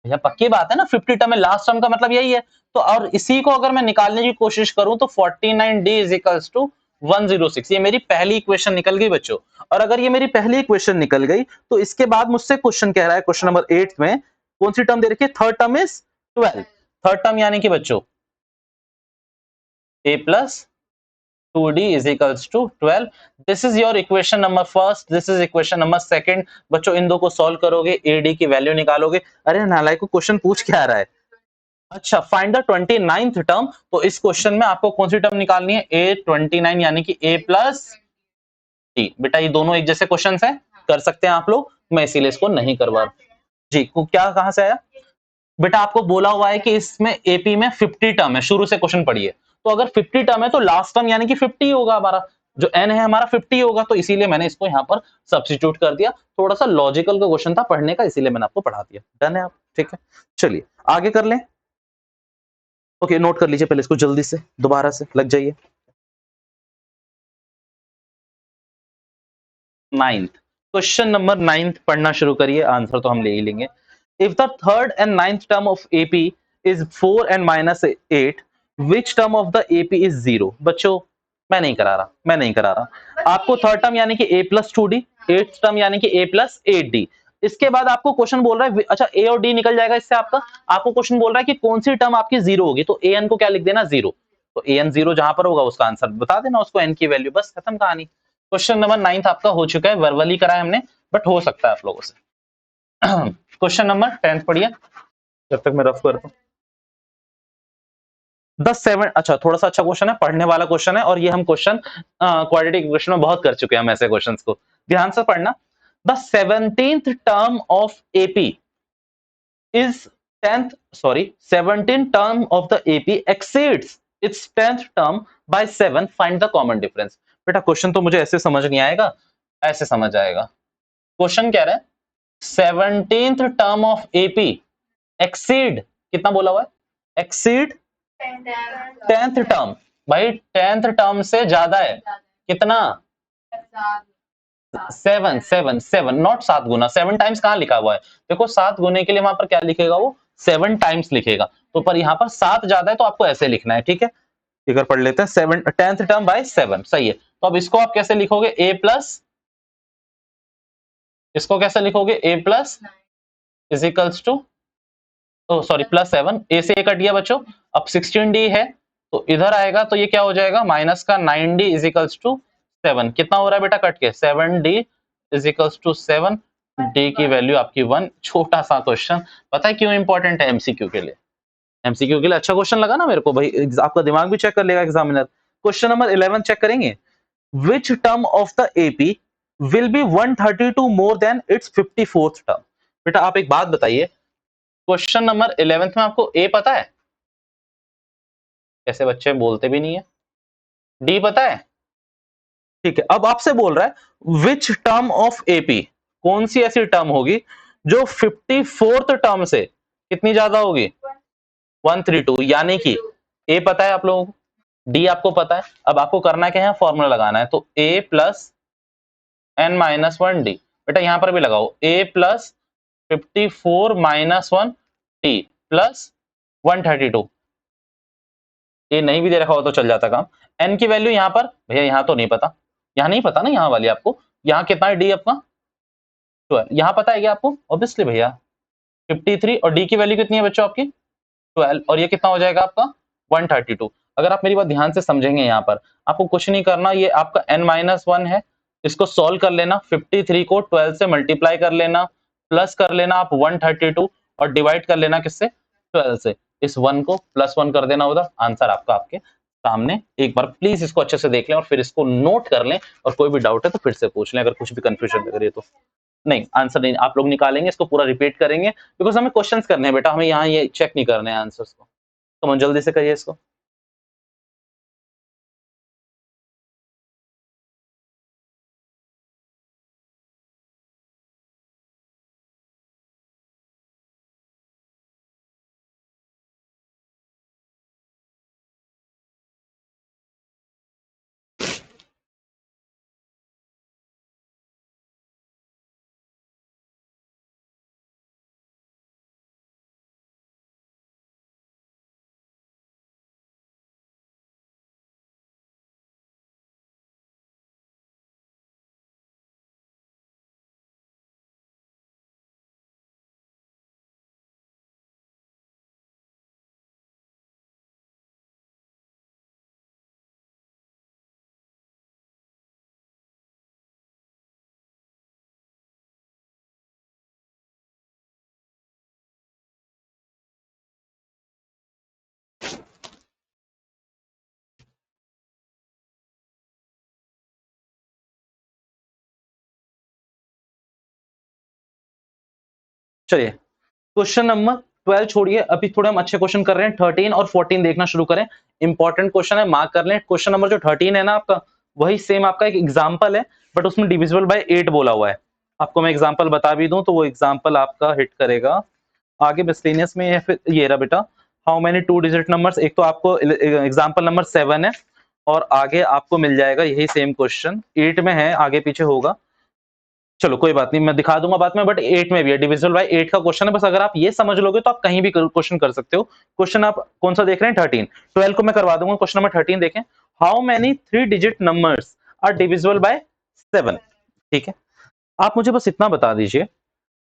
भैया पक्की बात है ना, 50 टर्म है, लास्ट टर्म का मतलब यही है। तो और इसी को अगर मैं निकालने की कोशिश करूं तो 49d इज इक्वल्स टू 106। ये मेरी पहली इक्वेशन निकल गई बच्चों। और अगर ये मेरी पहली इक्वेशन निकल गई तो इसके बाद मुझसे क्वेश्चन कह रहा है, क्वेश्चन नंबर 8 में कौन सी टर्म दे रखी है? Third term is 12। Third term यानी कि बच्चों a plus 2d is equals to 12। This is your equation number first, this is equation number second. बच्चों इन दो को सॉल्व करोगे, ad की वैल्यू निकालोगे। अरे नालायक को क्वेश्चन पूछ क्या आ रहा है? अच्छा, फाइंड द 29th टर्म। तो इस क्वेश्चन में आपको कौन सी टर्म निकालनी है? a29 यानी कि a प्लस डी। बेटा ये दोनों एक जैसे क्वेश्चन है, कर सकते हैं आप लोग, मैं इसीलिए इसको नहीं करवा रहा। जी क्या कहां से आया? बेटा आपको बोला हुआ है कि इसमें एपी में 50 टर्म है, शुरू से क्वेश्चन पढ़िए। तो अगर 50 टर्म है तो लास्ट टर्म यानी कि 50 होगा हमारा, जो एन है हमारा 50 होगा। तो इसीलिए मैंने इसको यहाँ पर सब्स्टिट्यूट कर दिया। थोड़ा सा लॉजिकल का क्वेश्चन था पढ़ने का, इसीलिए मैंने आपको पढ़ा दिया। डन है आप? ठीक है, चलिए आगे कर लें। ओके, नोट कर लीजिए पहले इसको, जल्दी से दोबारा से लग जाइए। 9th क्वेश्चन नंबर 9th पढ़ना शुरू करिए, आंसर तो हम ले ही लेंगे। If the third and 9th term of AP is 4 and -8, which term of the AP is 0? बच्चों मैं नहीं करा रहा, मैं नहीं करा रहा। आपको थर्ड टर्म यानी कि a plus 2d, eighth term यानी कि a प्लस 8d। इसके बाद आपको क्वेश्चन बोल रहा है, अच्छा a और d निकल जाएगा इससे आपका। आपको क्वेश्चन बोल रहा है कि कौन सी टर्म आपकी 0 होगी, तो an को क्या लिख देना? 0। तो an 0 जहां पर होगा उसका आंसर बता देना उसको, n की वैल्यू, बस खत्म कहानी। क्वेश्चन नंबर 9th आपका हो चुका है, वर्बली करा है हमने, बट हो सकता है आप लोगों से। क्वेश्चन नंबर 10th पढ़िए, जब तक मैं रफ करता हूं। द सेवन, अच्छा थोड़ा सा अच्छा क्वेश्चन है, पढ़ने वाला क्वेश्चन है, और ये हम क्वेश्चन क्वाड्रेटिक इक्वेशन में बहुत कर चुके हैं हम ऐसे क्वेश्चंस को। ध्यान से पढ़ना। The 17th term of AP is 10th, sorry, 17th term of the AP exceeds its 10th term by 7, find the common difference। बेटा क्वेश्चन तो मुझे ऐसे समझ नहीं आएगा, ऐसे समझ आएगा। क्वेश्चन क्या रहा है? 17th term of AP exceed, कितना बोला हुआ है? Exceed 10th term. भाई 10th टर्म से ज्यादा है, कितना? 7 नॉट 7 गुना, 7 टाइम्स कहां लिखा हुआ है? देखो 7 गुने के लिए वहां पर क्या लिखेगा, वो 7 टाइम्स लिखेगा। तो पर यहाँ पर 7 ज्यादा है तो आपको ऐसे लिखना है, ठीक है। फिगर पढ़ लेते हैं, 7 10th टर्म बाय 7, सही है। तो अब इसको आप कैसे लिखोगे? a प्लस, इसको कैसे लिखोगे? a plus is equals to, sorry plus 7, a से a कट गया बच्चों। अब 16d है तो इधर आएगा तो ये क्या हो जाएगा? माइनस का 9d इज इक्वल्स टू 7। कितना हो रहा है बेटा कट के? 7d is equals to 7। D की वैल्यू आपकी 1। छोटा सा क्वेश्चन, पता है क्यों इंपॉर्टेंट है? एमसीक्यू के लिए, एमसीक्यू के लिए अच्छा क्वेश्चन लगा ना मेरे को भाई, आपका दिमाग भी चेक कर लेगा एग्जामिनर। क्वेश्चन नंबर 11 चेक करेंगे। Which term of the AP will be 132 more than it's 54th term? बेटा आप एक बात बताइए, क्वेश्चन नंबर 11th में आपको ए पता है? कैसे बच्चे बोलते भी नहीं है। डी पता है? ठीक है, अब आपसे बोल रहा है विच टर्म ऑफ एपी, कौन सी ऐसी टर्म होगी जो 54th टर्म से कितनी ज्यादा होगी? 132। यानी कि ए पता है आप लोगों को, डी आपको पता है। अब आपको करना क्या है? फॉर्मूला लगाना है। तो ए प्लस एन माइनस 1 डी। बेटा यहां पर भी लगाओ, ए प्लस 54 माइनस 1 डी प्लस 132। ये नहीं भी दे रखा हो तो चल जाता काम। एन की वैल्यू यहाँ पर भैया, यहाँ तो नहीं पता, यहाँ नहीं पता ना, यहाँ वाली आपको। यहाँ कितना है डी आपका? 12। यहाँ पता है क्या आपको? ऑब्वियसली भैया 53। और डी की वैल्यू कितनी है बच्चों आपकी? 12। और ये कितना हो जाएगा आपका? 132। अगर आप मेरी बात ध्यान से समझेंगे, यहाँ पर आपको कुछ नहीं करना, ये आपका n-1 है, इसको सॉल्व कर लेना। 53 को 12 से मल्टीप्लाई कर लेना, प्लस कर लेना आप 132, और डिवाइड कर लेना किससे? 12 से। इस 1 को +1 कर देना उधर, आंसर आपका आपके सामने। एक बार प्लीज इसको अच्छे से देख लें और फिर इसको नोट कर लें, और कोई भी डाउट है तो फिर से पूछ लें अगर कुछ भी कंफ्यूजन लग रही है तो। नहीं, आंसर नहीं आप लोग निकालेंगे, इसको पूरा रिपीट करेंगे, बिकॉज हमें क्वेश्चंस करने हैं बेटा, हमें यहाँ ये चेक नहीं करने हैं आंसर्स को। तो जल्दी से करिए इसको। चलिए क्वेश्चन नंबर 12 छोड़िए, अभी थोड़े हम अच्छे क्वेश्चन कर रहे हैं। 13 और 14 देखना शुरू करें, इंपॉर्टेंट क्वेश्चन है, मार्क कर लें। क्वेश्चन नंबर जो 13 है ना आपका, वही सेम आपका एक एग्जाम्पल है, बट उसमें डिविजिबल बाय 8 बोला हुआ है। आपको मैं एग्जाम्पल बता भी दूं तो वो एग्जाम्पल आपका हिट करेगा आगे मिसलेनियस में, या फिर ये रहा बेटा, हाउ मेनी 2 डिजिट नंबर्स। एक तो आपको एग्जाम्पल नंबर 7 है, और आगे आपको मिल जाएगा यही सेम क्वेश्चन, 8 में है, आगे पीछे होगा। चलो कोई बात नहीं, मैं दिखा दूंगा बाद में, बट 8 में भी है, डिविजिबल बाय 8 का क्वेश्चन है। बस अगर आप ये समझ लोगे तो आप कहीं भी क्वेश्चन कर सकते हो। क्वेश्चन आप कौन सा देख रहे हैं? 13। 12 को मैं करवा दूंगा, क्वेश्चन नंबर 13 देखें। How many 3 digit numbers are divisible by 7? ठीक है, आप मुझे बस इतना बता दीजिए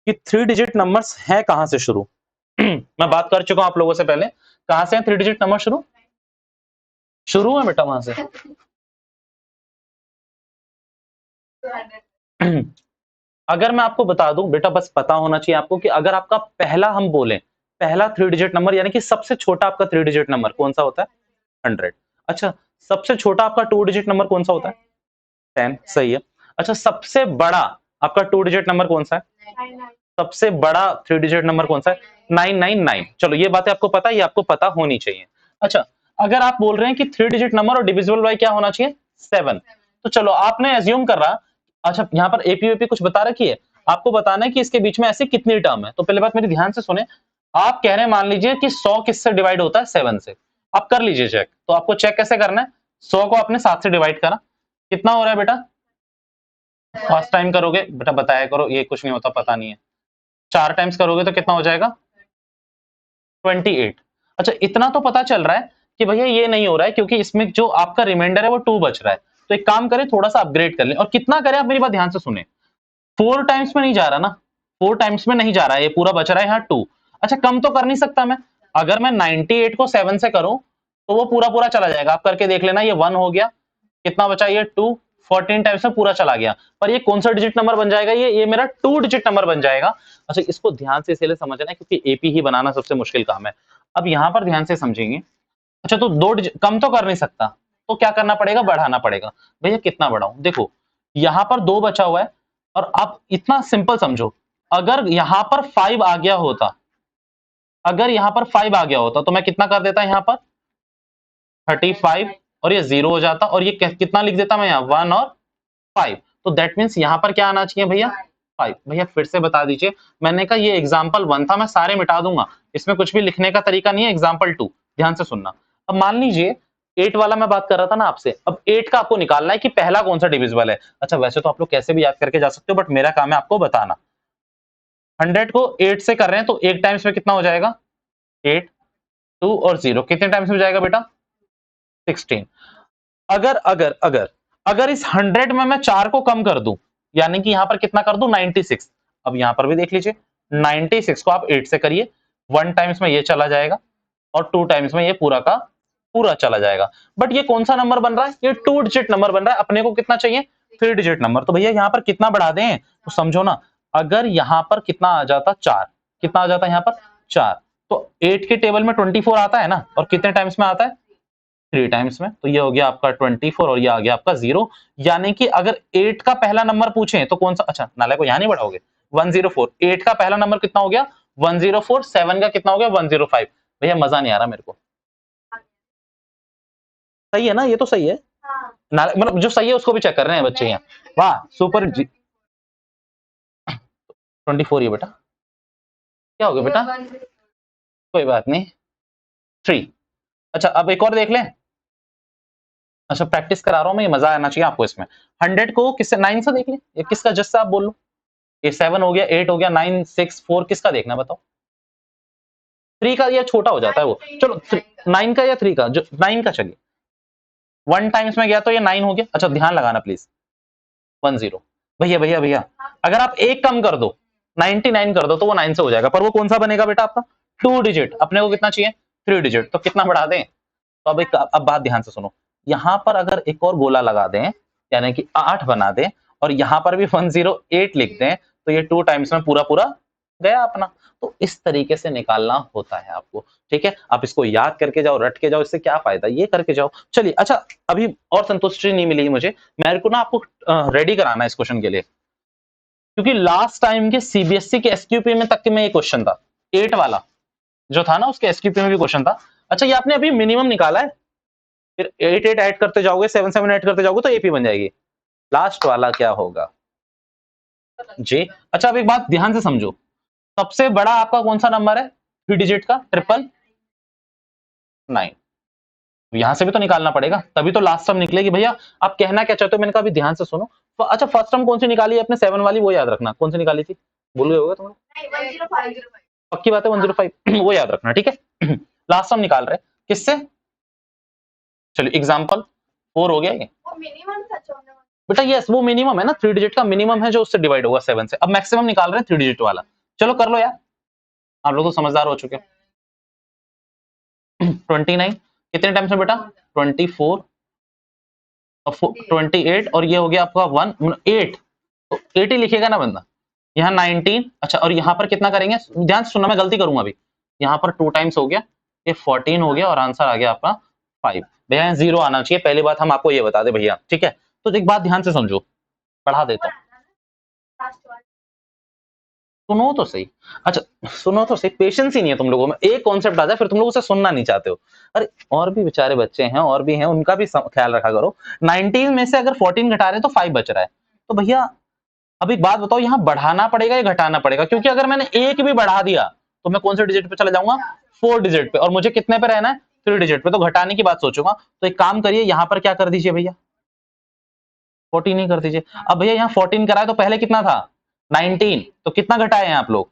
कि 3 डिजिट नंबर्स है कहां से शुरू। मैं बात कर चुका हूं आप लोगों से पहले, कहां से 3 डिजिट नंबर शुरू शुरू है बेटा, वहां से। अगर मैं आपको बता दूं बेटा, बस पता होना चाहिए आपको कि अगर आपका पहला हम बोले, पहला 3 डिजिट नंबर यानी कि सबसे छोटा आपका 3 डिजिट नंबर कौन सा होता है? 100। अच्छा, सबसे छोटा आपका 2 डिजिट नंबर कौन सा होता है? 10। सही है। अच्छा, सबसे बड़ा आपका 2 डिजिट नंबर कौन सा है? सबसे बड़ा 3 डिजिट नंबर कौन सा है? 999। चलो ये बातें आपको पता है, ये आपको पता होनी चाहिए। अच्छा, अगर आप बोल रहे हैं कि 3 डिजिट नंबर और डिविजिबल बाय क्या होना चाहिए? 7, तो चलो आपने एज्यूम कर रहा, अच्छा यहाँ पर एपीओपी कुछ बता रखी है, आपको बताना है कि इसके बीच में ऐसी कितनी टर्म है। तो पहले बात मेरी ध्यान से सुने, आप कह रहे हैं मान लीजिए कि 100 किससे डिवाइड होता है? 7 से। आप कर लीजिए चेक। तो आपको चेक कैसे करना है? 100 को आपने 7 से डिवाइड करा, कितना हो रहा है बेटा? फर्स्ट टाइम करोगे बेटा बताया करो, ये कुछ नहीं होता, पता नहीं है। 4 टाइम्स करोगे तो कितना हो जाएगा? 28। अच्छा, इतना तो पता चल रहा है कि भैया ये नहीं हो रहा है, क्योंकि इसमें जो आपका रिमाइंडर है वो 2 बच रहा है। तो एक काम करें, थोड़ा सा अपग्रेड कर लें। और कितना करें, आप मेरी बात ध्यान से सुने, 4 टाइम्स में नहीं जा रहा ना, 4 टाइम्स में नहीं जा रहा है, ये पूरा बच रहा है यहाँ 2। अच्छा, कम तो कर नहीं सकता मैं, अगर मैं 98 को 7 से करूं तो वो पूरा पूरा चला जाएगा। आप करके देख लेना, ये 1 हो गया, कितना बचा? ये 2। 14 टाइम्स में पूरा चला गया, पर ये कौन सा डिजिट नंबर बन जाएगा? ये मेरा 2 डिजिट नंबर बन जाएगा। अच्छा, इसको ध्यान से इसलिए समझना है क्योंकि एपी ही बनाना सबसे मुश्किल काम है। अब यहां पर ध्यान से समझेंगे। अच्छा, तो 2 डिजिट कम तो कर नहीं सकता, तो क्या करना पड़ेगा? बढ़ाना पड़ेगा। भैया कितना बढ़ाऊं? देखो यहां पर 2 बचा हुआ है, और आप इतना सिंपल समझो, अगर यहां पर 5 आ गया होता, अगर यहां पर 5 आ गया होता तो मैं कितना कर देता यहां पर? 35, और ये 0 हो जाता, और ये कितना लिख देता मैं यहाँ? 1 और 5। तो दैट मीन्स यहां पर क्या आना चाहिए भैया? 5। भैया फिर से बता दीजिए, मैंने कहा ये एग्जाम्पल 1 था, मैं सारे मिटा दूंगा, इसमें कुछ भी लिखने का तरीका नहीं है। एग्जाम्पल 2 ध्यान से सुनना। अब मान लीजिए 8 वाला मैं बात कर रहा था ना आपसे, अब 8 का आपको निकालना है कि पहला कौन सा डिविजिबल है। अच्छा, वैसे तो आप लोग कैसे भी याद करके जा सकते हो, बट मेरा काम है आपको बताना। 100 को 8 से कर रहे हैं तो 1 टाइम्स में कितना हो जाएगा? 8, 2 और 0, कितने टाइम्स में जाएगा बेटा? 16। अगर अगर अगर अगर इस 100 में मैं 4 को कम कर दूं, यानी कि यहां पर कितना कर दूं? 96। अब यहां पर भी देख लीजिए, 96 को आप 8 से करिए, 1 टाइम्स में ये चला जाएगा, और 2 टाइम्स में ये पूरा का पूरा चला जाएगा। बट ये कौन सा नंबर बन रहा है? ये 2 डिजिट नंबर बन रहा है। अपने को कितना चाहिए? 3 डिजिट नंबर। तो भैया यहां पर कितना बढ़ा दें, तो समझो ना, अगर यहां पर कितना आ जाता? 4। कितना आ जाता यहां पर? 4। तो 8 के टेबल में 24 आता है ना, और कितने टाइम्स में आता है? 3 टाइम्स में। तो ये हो गया आपका 24, और ये आ गया आपका 0। यानी कि अगर 8 का पहला नंबर पूछें तो कौन सा? अच्छा नाले को यहां नहीं बढ़ाओगे, 104। 8 का पहला नंबर कितना हो गया? 104। 7 का कितना हो गया? 105। भैया मजा नहीं आ रहा मेरे को, सही है ना? ये तो सही है। मतलब जो सही है उसको भी चेक कर रहे हैं बच्चे यहाँ। वाह सुपर 24 है बेटा। क्या हो गया बेटा? कोई बात नहीं, 3। अच्छा, अब एक और देख लें। अच्छा, प्रैक्टिस करा रहा हूं मैं, ये मजा आना चाहिए आपको इसमें। 100 को किससे? 9 से देख लें, ये किसका? जस्ट आप बोल लो, ये 7 हो गया, 8 हो गया, 9, 6, 4, किसका देखना बताओ? 3 का, या छोटा हो जाता है वो। चलो 9 का या 3 का? जो 9 का, चलिए 1 टाइम्स में गया तो ये 9 हो गया। अच्छा ध्यान लगाना प्लीज, 10। भैया भैया भैया, अगर आप एक कम कर दो, 99 कर दो, तो वो 9 से हो जाएगा, पर वो कौन सा बनेगा बेटा आपका? 2 डिजिट। अपने को कितना चाहिए? 3 डिजिट। तो कितना बढ़ा दें? तो अब बात ध्यान से सुनो, यहां पर अगर एक और गोला लगा दें, यानी कि 8 बना दें, और यहां पर भी 108 लिख दें, तो ये 2 टाइम्स में पूरा पूरा गया अपना। तो इस तरीके से निकालना होता है आपको, ठीक है? आप इसको याद करके जाओ, रट के जाओ, इससे क्या फायदा, ये करके जाओ। चलिए, अच्छा अभी और संतुष्टि नहीं मिली मुझे, मेरे को ना आपको रेडी कराना है इस क्वेश्चन के लिए। क्योंकि लास्ट टाइम के सीबीएसई के एसक्यूपी में तक के में ये क्वेश्चन था, 8 वाला जो था ना, उसके एसक्यूपी में भी क्वेश्चन था। अच्छा, ये आपने अभी मिनिमम निकाला है, फिर 8 8 ऐड करते जाओगे, 7 7 ऐड करते जाओगे तो एपी बन जाएगी। लास्ट वाला क्या होगा जी। अच्छा, अब एक बात ध्यान से समझो, सबसे बड़ा आपका कौन सा नंबर है 3 डिजिट का? 999। यहां से भी तो निकालना पड़ेगा, तभी तो लास्ट टर्म निकलेगी। भैया आप कहना क्या चाहते हो, मैंने कहा अभी ध्यान से सुनो। तो अच्छा, फर्स्ट टर्म कौन सी निकाली है अपने 7 वाली, वो याद रखना, कौन सी निकाली थी, भूल गए होगा तुम? पक्की बात है 105 वो याद रखना, ठीक है। लास्ट टर्म निकाल रहे किससे? चलिए एग्जांपल 4 हो गया ये बेटा, यस वो मिनिमम है ना, 3 डिजिट का मिनिमम है जो उससे डिवाइड होगा 7 से। अब मैक्सिमम निकाल रहे हैं 3 डिजिट वाला। चलो कर लो यार, आप लोग तो समझदार हो चुके हैं। 29 कितने टाइम्स में बेटा? 24 और 28 और ये हो गया आपका 8, तो 8 ही लिखेगा ना बंदा। यहाँ 19, अच्छा और यहाँ पर कितना करेंगे, ध्यान से सुनना, मैं गलती करूंगा अभी। यहाँ पर 2 टाइम्स हो गया, ये 14 हो गया और आंसर आ गया आपका 5। भैया यहाँ 0 आना चाहिए, पहली बात हम आपको ये बता दे भैया, ठीक है। तो एक बात ध्यान से समझो, पढ़ा देता हूँ, सुनो तो सही। अच्छा सुनो तो सही, पेशेंस ही नहीं है तुम लोगों में, एक कॉन्सेप्ट आ जाए फिर तुम लोग उसे सुनना नहीं चाहते हो। अरे और भी बेचारे बच्चे हैं, और भी हैं, उनका भी ख्याल रखा करो। 19 में से अगर 14 घटा रहे हैं तो 5 बच रहा है, तो भैया अब एक बात बताओ, यहाँ बढ़ाना पड़ेगा या घटाना पड़ेगा? क्योंकि अगर मैंने एक भी बढ़ा दिया तो मैं कौन से डिजिट पे चला जाऊंगा? 4 डिजिट पे, और मुझे कितने पे रहना है? 3 डिजिट पे, तो घटाने की बात सोचूंगा। तो एक काम करिए, यहाँ पर क्या कर दीजिए भैया, 14 ही कर दीजिए। अब भैया यहाँ 14 कराए तो पहले कितना था? 19, तो कितना घटाए हैं आप लोग?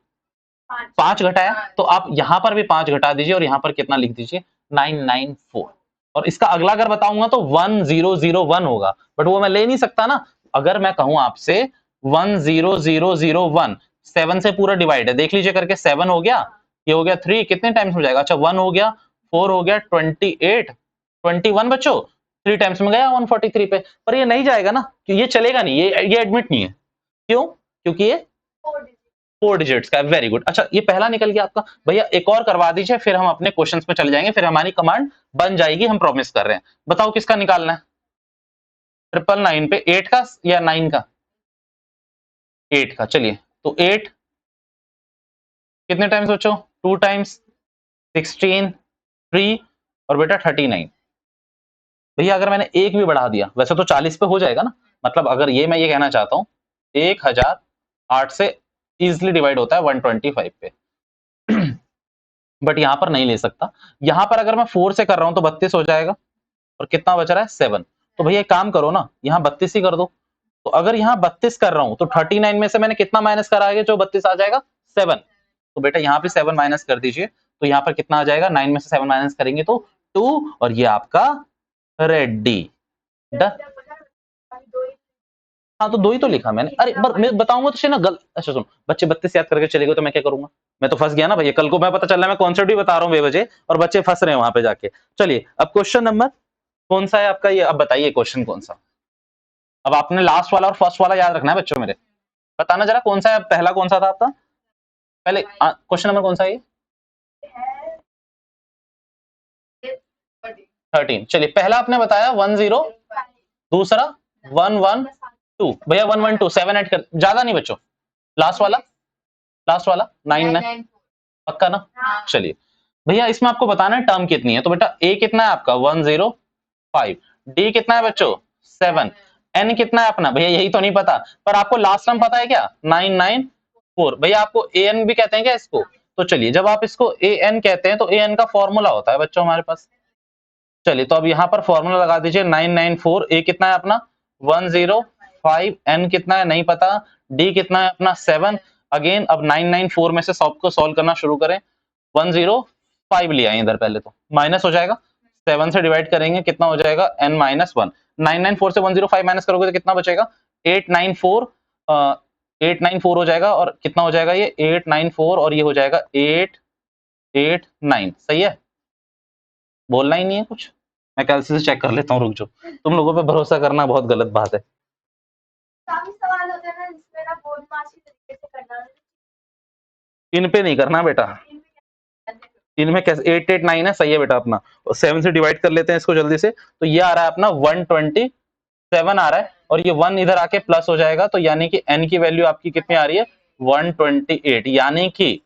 5 घटाया, तो आप यहां पर भी 5 घटा दीजिए और यहां पर कितना लिख दीजिए? 994। और इसका अगला अगर बताऊंगा तो 1001 होगा, बट वो मैं ले नहीं सकता ना। अगर मैं कहूं आपसे 10001, 7 से पूरा डिवाइड है, देख लीजिए करके, 7 हो गया, ये हो गया 3, कितने टाइम्स हो जाएगा? अच्छा 1 हो गया, 4 हो गया, 28, 21 बच्चों, 3 टाइम्स में गया 143 पे। पर ये नहीं जाएगा ना, ये चलेगा नहीं, ये एडमिट नहीं है। क्यों? क्योंकि ये 4 डिजिट्स का है। Very good. अच्छा ये पहला निकल गया आपका। भैया एक और करवा दीजिए, फिर हम अपने क्वेश्चंस पे चले जाएंगे, फिर हमारी कमांड बन जाएगी, हम प्रॉमिस कर रहे हैं। बताओ किसका निकालना है? 999 पे 8 का या 9 का? 8 का। चलिए तो 8 कितने टाइम्स बच्चों? 2 टाइम्स, 16, 3 और बेटा 39। भैया अगर मैंने एक भी बढ़ा दिया, वैसे तो 40 पे हो जाएगा ना, मतलब अगर ये मैं ये कहना चाहता हूं 1008 से इजिली डिवाइड होता है 125 पे। बट यहां पर नहीं ले सकता। यहां पर अगर मैं 4 से कर रहा हूं तो 32 हो जाएगा, और कितना बच रहा है? 7। तो भैया एक काम करो ना, यहाँ 32 ही कर दो। तो अगर यहाँ 32 कर रहा हूं तो 39 में से मैंने कितना माइनस करा है जो 32 आ जाएगा? 7। तो बेटा यहाँ पे 7 माइनस कर दीजिए, तो यहाँ पर कितना आ जाएगा? 9 में से 7 माइनस करेंगे तो 2, और ये आपका रेडी। डन। हाँ तो 2 ही तो लिखा मैंने। अरे मैं बताऊंगा तो ना अच्छा सुन, बच्चे 32 याद करके चले गए तो मैं क्या करूंगा? मैं तो फंस गया ना भैया, कल को मैं पता चल रहा है मैं कॉन्सेप्ट भी बता रहा हूँ बेवजह और बच्चे फंस रहे हैं वहां पे जाके। चलिए अब क्वेश्चन नंबर कौन सा है आपका, ये अब बताइए क्वेश्चन कौन सा। अब आपने लास्ट वाला और फर्स्ट वाला याद रखना है बच्चों मेरे, बताना जरा कौन सा है, पहला कौन सा था आपका? पहले क्वेश्चन नंबर कौन सा है ये? 13। चलिए पहला आपने बताया 10, दूसरा 112। भैया 112 7 ऐड कर, ज्यादा नहीं बच्चों। लास्ट वाला, लास्ट वाला 9 पक्का ना? चलिए भैया इसमें आपको बताना है टर्म कितनी है। तो बेटा ए कितना है आपका? 105। डी कितना है बच्चों? 7। एन कितना है अपना? भैया यही तो नहीं पता, पर आपको लास्ट टर्म पता है क्या? 994। भैया आपको ए एन भी कहते हैं क्या इसको? तो चलिए जब आप इसको ए एन कहते हैं तो ए एन का फॉर्मूला होता है बच्चों हमारे पास। चलिए तो अब यहाँ पर फॉर्मूला लगा दीजिए 994। ए कितना है अपना? 105। एन कितना है? नहीं पता। डी कितना है अपना? 7। अगेन अब 994 में से सबको सॉल्व करना शुरू करें। 105 लिया इधर, पहले तो माइनस हो जाएगा, 7 से डिवाइड करेंगे कितना हो जाएगा? n minus 1। 994 से 105 माइनस करोगे तो कितना बचेगा? 894। 894 हो जाएगा, और कितना हो जाएगा ये? 894 और ये हो जाएगा 889। सही है? बोलना ही नहीं है कुछ, मैं कल से चेक कर लेता हूँ, रुक जाओ। तुम लोगों पे भरोसा करना बहुत गलत बात है। सवाल होते हैं ना जिसमें ना बोर्ड मार्क्स की तरीके से करना, इन पे नहीं करना बेटा, इनमें कैसे 889 है। सही है बेटा अपना, 7 से डिवाइड कर लेते हैं इसको जल्दी से, तो ये आ रहा है अपना 120। 7 आ रहा है और ये 1 इधर आके प्लस हो जाएगा, तो यानी कि n की वैल्यू आपकी कितनी आ रही है 128, यानी कि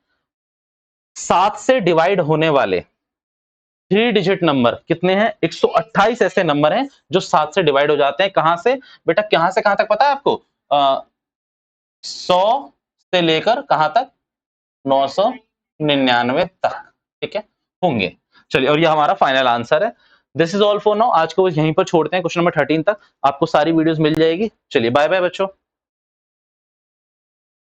7 से डिवाइड होने वाले 3 डिजिट नंबर कितने हैं 128 ऐसे नंबर हैं जो 7 से डिवाइड हो जाते हैं। कहां से बेटा, कहां से कहां तक पता है आपको? 100 से लेकर कहां तक 999 तक, ठीक है, होंगे। चलिए, और ये हमारा फाइनल आंसर है। This is all for now. आज को यहीं पर छोड़ते हैं, क्वेश्चन नंबर 13 तक आपको सारी वीडियोस मिल जाएगी। चलिए बाय बाय बच्चों।